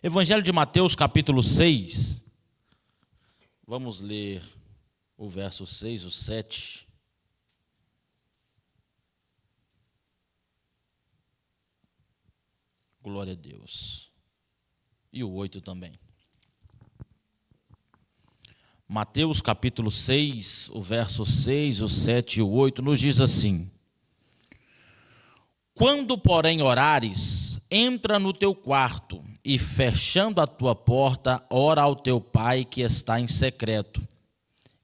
Evangelho de Mateus, capítulo 6. Vamos ler o verso 6, o 7. Glória a Deus. E o 8 também. Mateus, capítulo 6, o verso 6, o 7 e o 8 nos diz assim: Quando, porém, orares, entra no teu quarto e, fechando a tua porta, ora ao teu pai que está em secreto.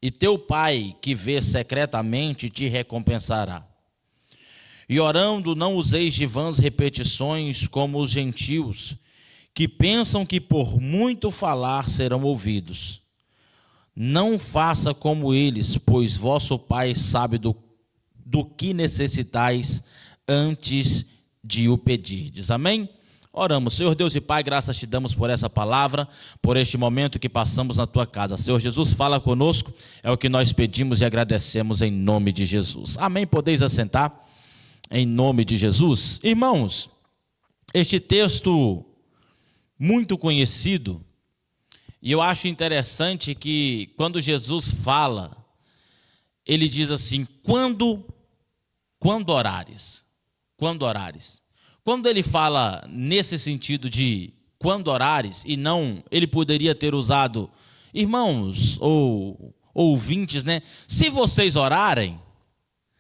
E teu pai, que vê secretamente, te recompensará. E orando, não useis de vãs repetições como os gentios, que pensam que por muito falar serão ouvidos. Não faça como eles, pois vosso Pai sabe do que necessitais antes de o pedirdes. Amém? Oramos. Senhor Deus e Pai, graças te damos por essa palavra, por este momento que passamos na tua casa. Senhor Jesus, fala conosco, é o que nós pedimos e agradecemos em nome de Jesus. Amém? Podeis assentar em nome de Jesus. Irmãos, este texto muito conhecido, e eu acho interessante que quando Jesus fala, ele diz assim: quando orares. Quando orares. Quando ele fala nesse sentido de quando orares, e não, ele poderia ter usado, irmãos ou ouvintes, né? Se vocês orarem,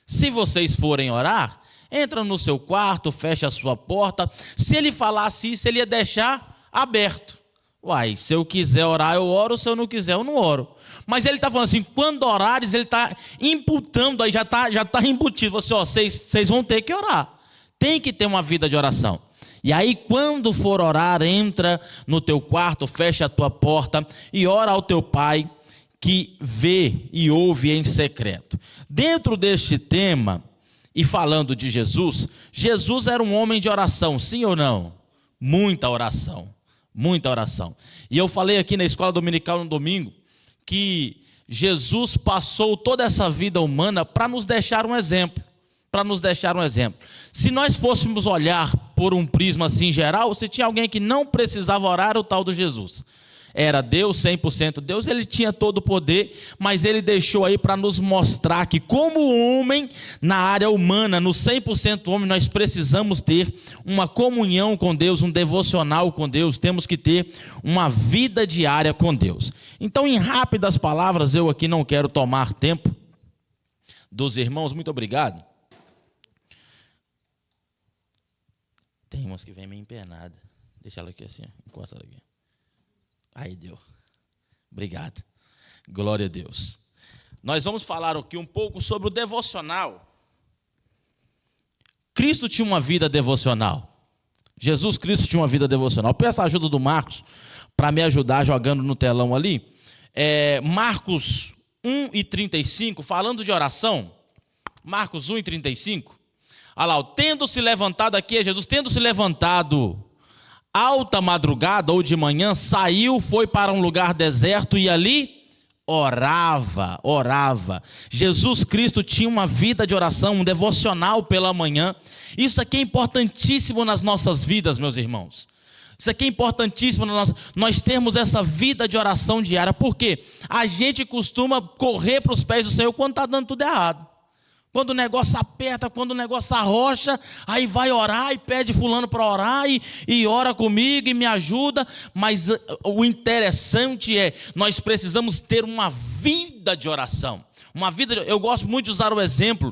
se vocês forem orar, entra no seu quarto, fecha a sua porta. Se ele falasse isso, ele ia deixar aberto. Uai, se eu quiser orar, eu oro, se eu não quiser, eu não oro. Mas ele está falando assim, quando orares, ele está imputando, aí já tá embutido. Vocês vão ter que orar. Tem que ter uma vida de oração. E aí, quando for orar, entra no teu quarto, fecha a tua porta e ora ao teu pai que vê e ouve em secreto. Dentro deste tema, e falando de Jesus, Jesus era um homem de oração, sim ou não? Muita oração, muita oração. E eu falei aqui na escola dominical no domingo, que Jesus passou toda essa vida humana para nos deixar um exemplo. Para nos deixar um exemplo. Se nós fôssemos olhar por um prisma assim geral, se tinha alguém que não precisava orar, era o tal do Jesus. Era Deus, 100% Deus, ele tinha todo o poder, mas ele deixou aí para nos mostrar que como homem, na área humana, no 100% homem, nós precisamos ter uma comunhão com Deus, um devocional com Deus, temos que ter uma vida diária com Deus. Então, em rápidas palavras, eu aqui não quero tomar tempo dos irmãos, muito obrigado. Tem umas que vem meio empenada. Deixa ela aqui assim, encosta ela aqui. Aí deu. Obrigado. Glória a Deus. Nós vamos falar aqui um pouco sobre o devocional. Cristo tinha uma vida devocional. Jesus Cristo tinha uma vida devocional. Peço a ajuda do Marcos para me ajudar jogando no telão ali. Marcos 1:35, falando de oração. Marcos 1:35. Olha lá, tendo-se levantado aqui, é Jesus, tendo-se levantado alta madrugada ou de manhã, saiu, foi para um lugar deserto e ali orava. Jesus Cristo tinha uma vida de oração, um devocional pela manhã. Isso aqui é importantíssimo nas nossas vidas, meus irmãos. Isso aqui é importantíssimo, nós termos essa vida de oração diária, porque a gente costuma correr para os pés do Senhor quando está dando tudo errado. Quando o negócio aperta, quando o negócio arrocha, aí vai orar e pede fulano para orar e ora comigo e me ajuda. Mas o interessante é, nós precisamos ter uma vida de oração. Eu gosto muito de usar o exemplo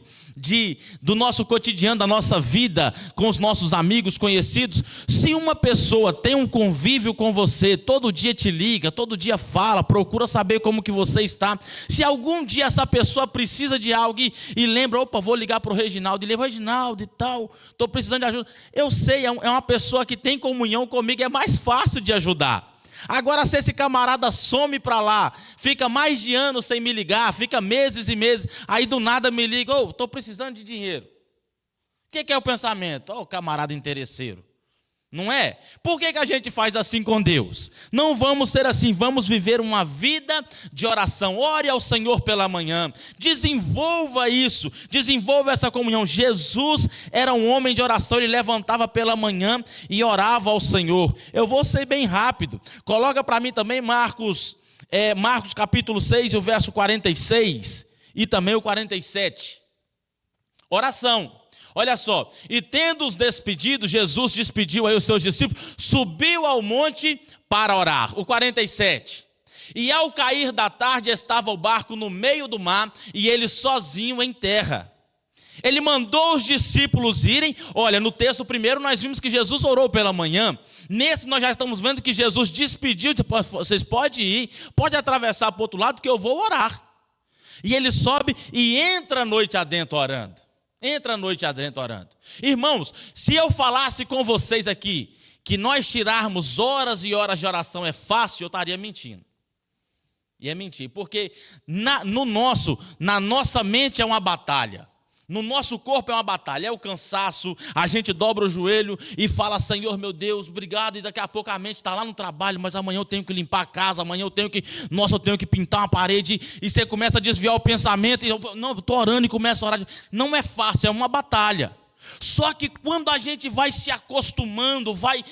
do nosso cotidiano, da nossa vida com os nossos amigos, conhecidos. Se uma pessoa tem um convívio com você, todo dia te liga, todo dia fala, procura saber como que você está. Se algum dia essa pessoa precisa de algo e lembra, opa, vou ligar para o Reginaldo, e lembra, Reginaldo e tal, estou precisando de ajuda. Eu sei, é uma pessoa que tem comunhão comigo, é mais fácil de ajudar. Agora, se esse camarada some para lá, fica mais de ano sem me ligar, fica meses e meses, aí do nada me liga, estou precisando de dinheiro. O que é o pensamento? O camarada interesseiro. Não é? Por que a gente faz assim com Deus? Não vamos ser assim, vamos viver uma vida de oração. Ore ao Senhor pela manhã, desenvolva isso, desenvolva essa comunhão. Jesus era um homem de oração, ele levantava pela manhã e orava ao Senhor. Eu vou ser bem rápido, coloca para mim também Marcos capítulo 6, o verso 46 e também o 47. Oração. Olha só, e tendo-os despedido, Jesus despediu aí os seus discípulos, subiu ao monte para orar. O 47. E ao cair da tarde estava o barco no meio do mar e ele sozinho em terra. Ele mandou os discípulos irem. Olha, no texto primeiro nós vimos que Jesus orou pela manhã. Nesse nós já estamos vendo que Jesus despediu, vocês podem ir, pode atravessar para o outro lado que eu vou orar. E ele sobe e entra a noite adentro orando. Entra a noite adentro orando. Irmãos, se eu falasse com vocês aqui que nós tirarmos horas e horas de oração é fácil, eu estaria mentindo. E é mentir, porque na nossa mente é uma batalha. No nosso corpo é uma batalha, é o cansaço, a gente dobra o joelho e fala, Senhor meu Deus, obrigado, e daqui a pouco a mente está lá no trabalho, mas amanhã eu tenho que limpar a casa, amanhã eu tenho que pintar uma parede, e você começa a desviar o pensamento, e eu estou orando e começo a orar. Não é fácil, é uma batalha. Só que quando a gente vai se acostumando, vai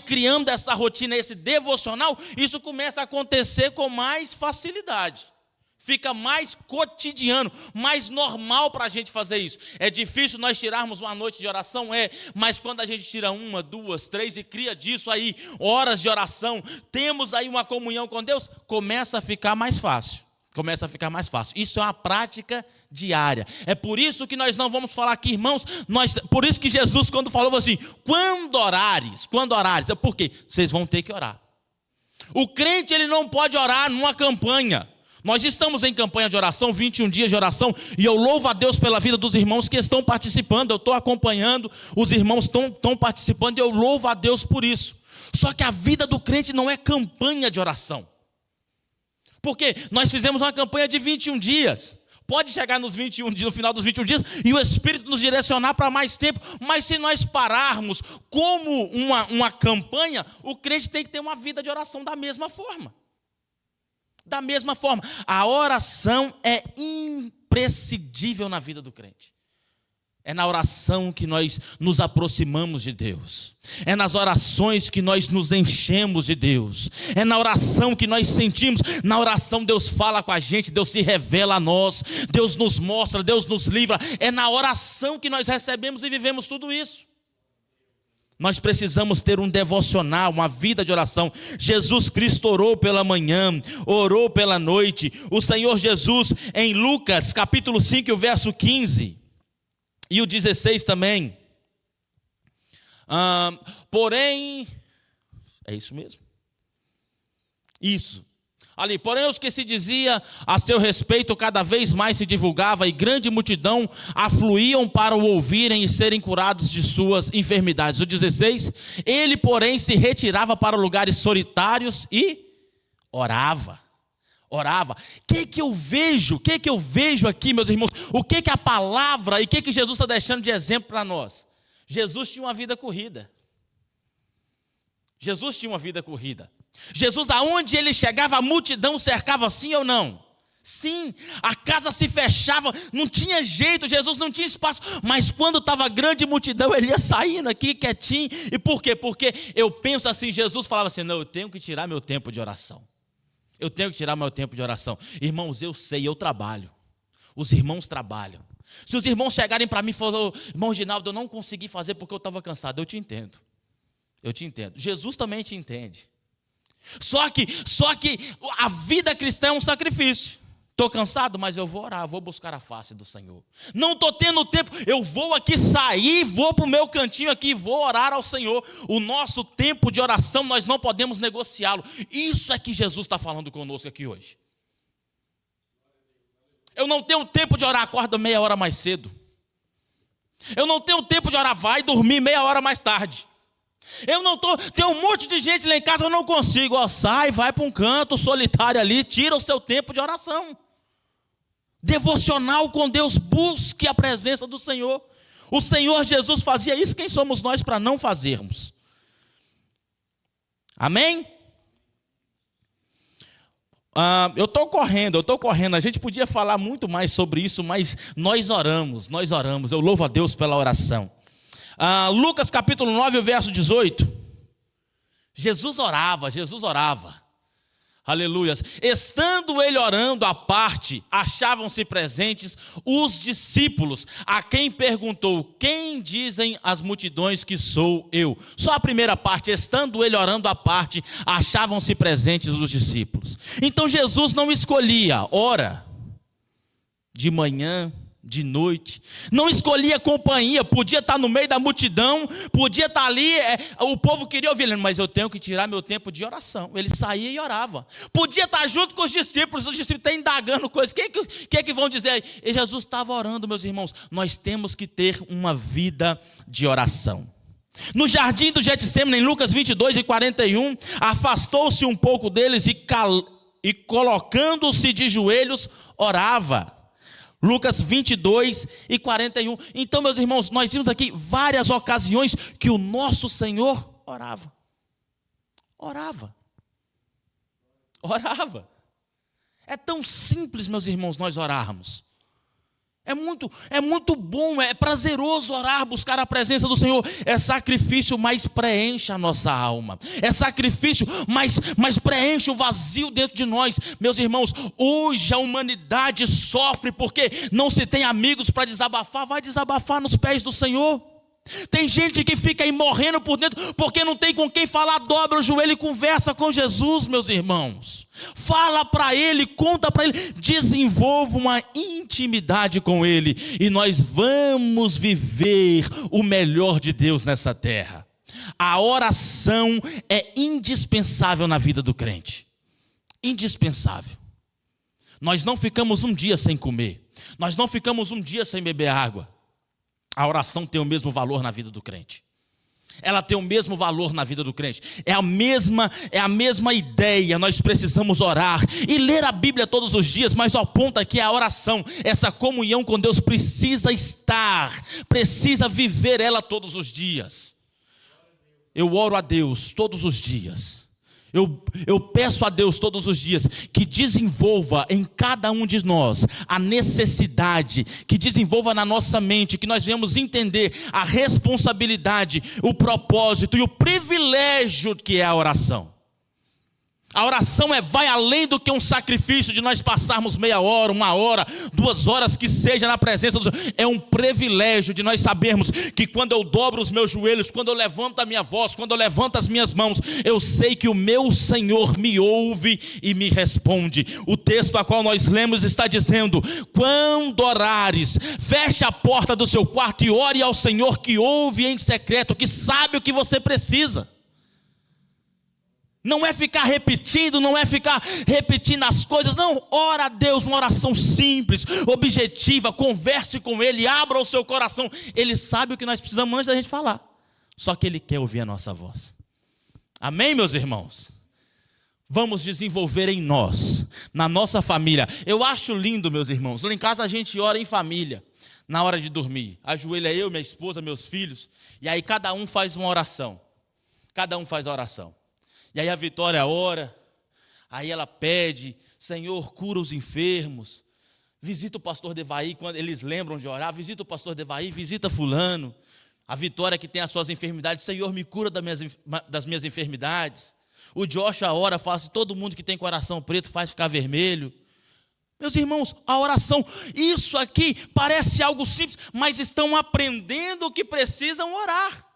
criando essa rotina, esse devocional, isso começa a acontecer com mais facilidade. Fica mais cotidiano, mais normal para a gente fazer isso. É difícil nós tirarmos uma noite de oração? Mas quando a gente tira 1, 2, 3 e cria disso aí, horas de oração, temos aí uma comunhão com Deus, começa a ficar mais fácil. Isso é uma prática diária. É por isso que nós não vamos falar aqui, irmãos, por isso que Jesus quando falou assim, quando orares, é porque vocês vão ter que orar. O crente ele não pode orar numa campanha. Nós estamos em campanha de oração, 21 dias de oração, e eu louvo a Deus pela vida dos irmãos que estão participando, eu estou acompanhando, os irmãos estão participando, e eu louvo a Deus por isso. Só que a vida do crente não é campanha de oração. Porque nós fizemos uma campanha de 21 dias, pode chegar no final dos 21 dias, e o Espírito nos direcionar para mais tempo, mas se nós pararmos como uma campanha, o crente tem que ter uma vida de oração da mesma forma. Da mesma forma, a oração é imprescindível na vida do crente. É na oração que nós nos aproximamos de Deus. É nas orações que nós nos enchemos de Deus. É na oração que nós sentimos. Na oração Deus fala com a gente, Deus se revela a nós, Deus nos mostra, Deus nos livra. É na oração que nós recebemos e vivemos tudo isso. Nós precisamos ter um devocional, uma vida de oração. Jesus Cristo orou pela manhã, orou pela noite. O Senhor Jesus, em Lucas capítulo 5, o verso 15 e o 16 também. Porém, é isso mesmo? Isso. Ali, porém os que se dizia a seu respeito cada vez mais se divulgava e grande multidão afluíam para o ouvirem e serem curados de suas enfermidades. O 16, ele porém se retirava para lugares solitários e orava. O que eu vejo aqui, meus irmãos? O que a palavra e o que Jesus está deixando de exemplo para nós? Jesus tinha uma vida corrida. Jesus, aonde ele chegava, a multidão cercava, sim ou não? Sim, a casa se fechava, não tinha jeito, Jesus não tinha espaço, mas quando estava grande multidão, ele ia saindo aqui quietinho. E por quê? Porque eu penso assim, Jesus falava assim, não, eu tenho que tirar meu tempo de oração. Irmãos, eu sei, eu trabalho. Os irmãos trabalham. Se os irmãos chegarem para mim e falarem, irmão Ginaldo, eu não consegui fazer porque eu estava cansado, eu te entendo. Jesus também te entende. Só que a vida cristã é um sacrifício. Estou cansado, mas eu vou orar, vou buscar a face do Senhor. Não estou tendo tempo, eu vou aqui sair, vou para o meu cantinho aqui, vou orar ao Senhor. O nosso tempo de oração nós não podemos negociá-lo. Isso é que Jesus está falando conosco aqui hoje. Eu não tenho tempo de orar, acorda meia hora mais cedo. Eu não tenho tempo de orar, vai dormir meia hora mais tarde. Tem um monte de gente lá em casa, eu não consigo. Sai, vai para um canto solitário ali, tira o seu tempo de oração. Devocional com Deus, busque a presença do Senhor. O Senhor Jesus fazia isso, quem somos nós para não fazermos? Amém? Eu estou correndo. A gente podia falar muito mais sobre isso, mas nós oramos. Eu louvo a Deus pela oração. Lucas capítulo 9, verso 18. Jesus orava. Aleluias. Estando ele orando à parte, achavam-se presentes os discípulos, a quem perguntou: quem dizem as multidões que sou eu? Só a primeira parte, estando ele orando à parte, achavam-se presentes os discípulos. Então Jesus não escolhia hora, de manhã, de noite, não escolhia companhia, podia estar no meio da multidão, podia estar ali, o povo queria ouvir ele, mas eu tenho que tirar meu tempo de oração. Ele saía e orava. Podia estar junto com os discípulos estão indagando coisas, o que vão dizer aí? E Jesus estava orando, meus irmãos. Nós temos que ter uma vida de oração. No jardim do Getsêmani, em Lucas 22 e 41, afastou-se um pouco deles e colocando-se de joelhos, orava. Lucas 22 e 41. Então, meus irmãos, nós vimos aqui várias ocasiões que o nosso Senhor orava. É tão simples, meus irmãos, nós orarmos. É muito bom, é prazeroso orar, buscar a presença do Senhor. É sacrifício, mas preenche a nossa alma. É sacrifício, mas preenche o vazio dentro de nós. Meus irmãos, hoje a humanidade sofre porque não se tem amigos para desabafar. Vai desabafar nos pés do Senhor. Tem gente que fica aí morrendo por dentro porque não tem com quem falar. Dobra o joelho e conversa com Jesus, meus irmãos. Fala para Ele, conta para Ele, desenvolva uma intimidade com Ele e nós vamos viver o melhor de Deus nessa terra. A oração é indispensável na vida do crente. Indispensável. Nós não ficamos um dia sem comer. Nós não ficamos um dia sem beber água. A oração tem o mesmo valor na vida do crente. Ela tem o mesmo valor na vida do crente. É a mesma ideia. Nós precisamos orar e ler a Bíblia todos os dias, mas ao ponto aqui é a oração. Essa comunhão com Deus precisa precisa viver ela todos os dias. Eu oro a Deus todos os dias. Eu peço a Deus todos os dias que desenvolva em cada um de nós a necessidade, que desenvolva na nossa mente, que nós venhamos entender a responsabilidade, o propósito e o privilégio que é a oração. A oração vai além do que um sacrifício de nós passarmos meia hora, 1 hora, 2 horas, que seja na presença do Senhor. É um privilégio de nós sabermos que quando eu dobro os meus joelhos, quando eu levanto a minha voz, quando eu levanto as minhas mãos, eu sei que o meu Senhor me ouve e me responde. O texto a qual nós lemos está dizendo: quando orares, feche a porta do seu quarto e ore ao Senhor que ouve em secreto, que sabe o que você precisa. Não é ficar repetindo, as coisas. Não, ora a Deus, uma oração simples, objetiva, converse com Ele, abra o seu coração. Ele sabe o que nós precisamos antes da gente falar. Só que Ele quer ouvir a nossa voz. Amém, meus irmãos? Vamos desenvolver em nós, na nossa família. Eu acho lindo, meus irmãos. Lá em casa a gente ora em família, na hora de dormir. Ajoelha eu, minha esposa, meus filhos. E aí cada um faz uma oração. E aí a Vitória ora, aí ela pede: Senhor, cura os enfermos, visita o pastor Devaí, quando eles lembram de orar, visita o pastor Devaí, visita fulano. A Vitória que tem as suas enfermidades: Senhor, me cura das minhas enfermidades. O Joshua ora, fala assim: todo mundo que tem coração preto faz ficar vermelho. Meus irmãos, a oração, isso aqui parece algo simples, mas estão aprendendo que precisam orar.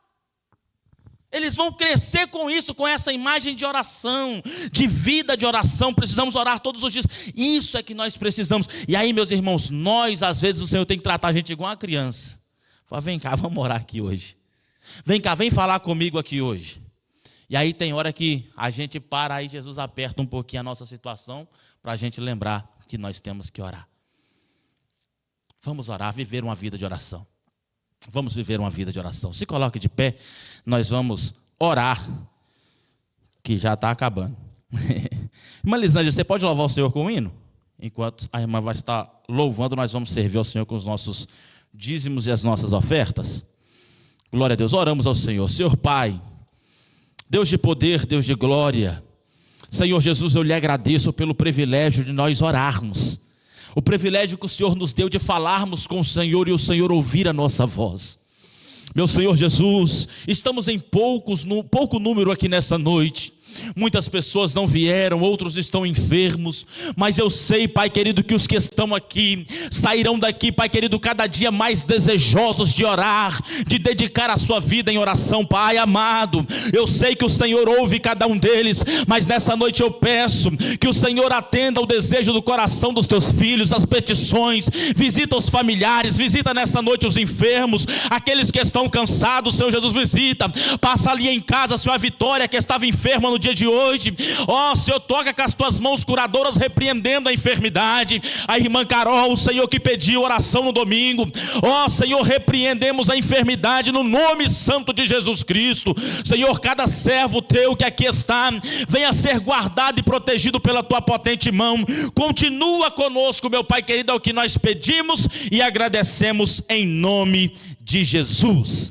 Eles vão crescer com isso, com essa imagem de oração, de vida de oração. Precisamos orar todos os dias. Isso é que nós precisamos. E aí, meus irmãos, às vezes o Senhor tem que tratar a gente igual uma criança. Fala: vem cá, vamos orar aqui hoje. Vem cá, vem falar comigo aqui hoje. E aí tem hora que a gente para, aí Jesus aperta um pouquinho a nossa situação para a gente lembrar que nós temos que orar. Vamos orar, viver uma vida de oração. Vamos viver uma vida de oração. Se coloque de pé, nós vamos orar, que já está acabando. Irmã Lisângela, você pode louvar o Senhor com um hino? Enquanto a irmã vai estar louvando, nós vamos servir ao Senhor com os nossos dízimos e as nossas ofertas. Glória a Deus, oramos ao Senhor. Senhor Pai, Deus de poder, Deus de glória, Senhor Jesus, eu lhe agradeço pelo privilégio de nós orarmos, o privilégio que o Senhor nos deu de falarmos com o Senhor e o Senhor ouvir a nossa voz. Meu Senhor Jesus, estamos em pouco número aqui nessa noite. Muitas pessoas não vieram, outros estão enfermos, mas eu sei, Pai querido, que os que estão aqui sairão daqui, Pai querido, cada dia mais desejosos de orar, de dedicar a sua vida em oração. Pai amado, eu sei que o Senhor ouve cada um deles, mas nessa noite eu peço que o Senhor atenda o desejo do coração dos teus filhos, as petições, visita os familiares, visita nessa noite os enfermos, aqueles que estão cansados. Senhor Jesus, visita, passa ali em casa, Senhor, a Vitória que estava enferma no dia de hoje, Senhor, toca com as tuas mãos curadoras, repreendendo a enfermidade. A irmã Carol, Senhor, que pediu oração no domingo, Senhor, repreendemos a enfermidade no nome santo de Jesus Cristo. Senhor, cada servo teu que aqui está, venha ser guardado e protegido pela tua potente mão. Continua conosco, meu Pai querido, é o que nós pedimos e agradecemos em nome de Jesus.